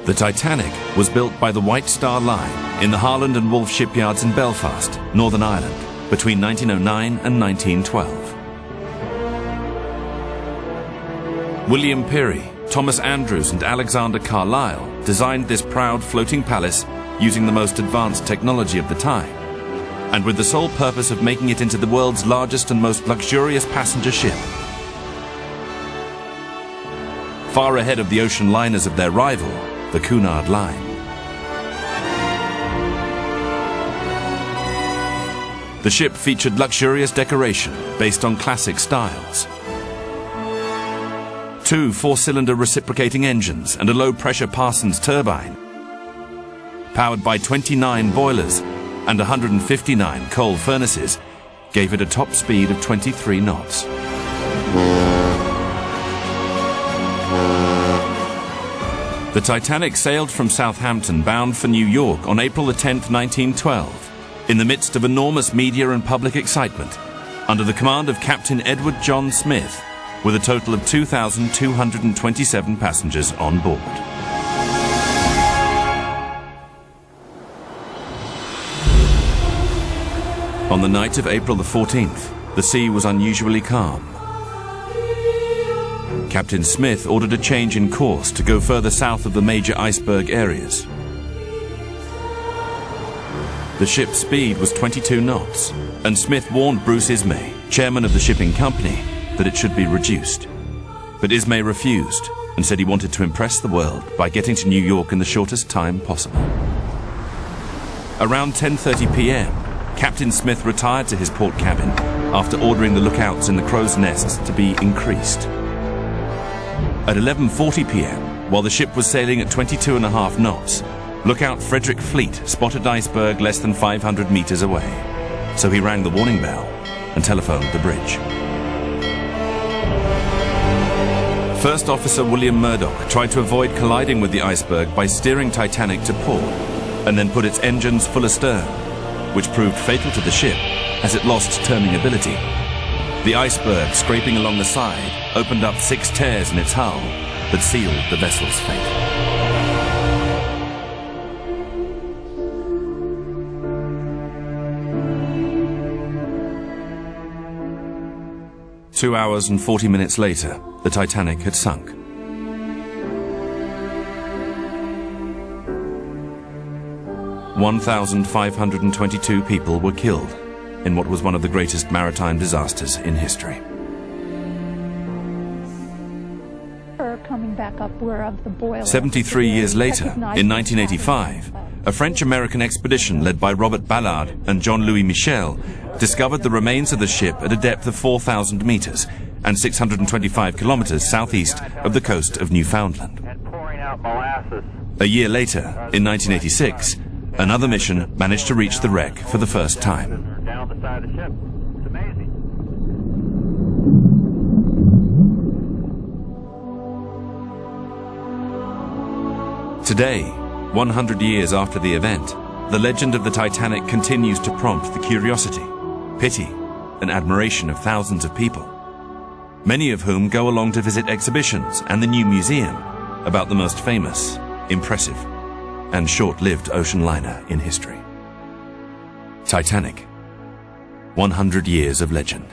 The Titanic was built by the White Star Line in the Harland and Wolff shipyards in Belfast, Northern Ireland, between 1909 and 1912. William Peary, Thomas Andrews and Alexander Carlisle designed this proud floating palace using the most advanced technology of the time, and with the sole purpose of making it into the world's largest and most luxurious passenger ship. Far ahead of the ocean liners of their rival, the Cunard Line. The ship featured luxurious decoration based on classic styles. 2 4-cylinder reciprocating engines and a low-pressure Parsons turbine, powered by 29 boilers and 159 coal furnaces, gave it a top speed of 23 knots. The Titanic sailed from Southampton bound for New York on April 10, 1912, in the midst of enormous media and public excitement, under the command of Captain Edward John Smith, with a total of 2,227 passengers on board. On the night of April the 14th, the sea was unusually calm. Captain Smith ordered a change in course to go further south of the major iceberg areas. The ship's speed was 22 knots, and Smith warned Bruce Ismay, chairman of the shipping company, that it should be reduced. But Ismay refused and said he wanted to impress the world by getting to New York in the shortest time possible. Around 10:30 p.m., Captain Smith retired to his port cabin after ordering the lookouts in the crow's nests to be increased. At 11:40 p.m., while the ship was sailing at 22.5 knots, lookout Frederick Fleet spotted an iceberg less than 500 meters away. So he rang the warning bell and telephoned the bridge. First Officer William Murdoch tried to avoid colliding with the iceberg by steering Titanic to port, and then put its engines full astern, which proved fatal to the ship as it lost turning ability. The iceberg, scraping along the side, opened up 6 tears in its hull that sealed the vessel's fate. Two hours and 40 minutes later, the Titanic had sunk. "1,522 people were killed in what was one of the greatest maritime disasters in history." Coming back up, we're of the boiler. 73 years later, in 1985, a French-American expedition led by Robert Ballard and Jean-Louis Michel discovered the remains of the ship at a depth of 4,000 meters and 625 kilometers southeast of the coast of Newfoundland. A year later, in 1986, another mission managed to reach the wreck for the first time. Today, 100 years after the event, the legend of the Titanic continues to prompt the curiosity, pity, and admiration of thousands of people, many of whom go along to visit exhibitions and the new museum about the most famous, impressive, and short-lived ocean liner in history. Titanic, 100 years of legend.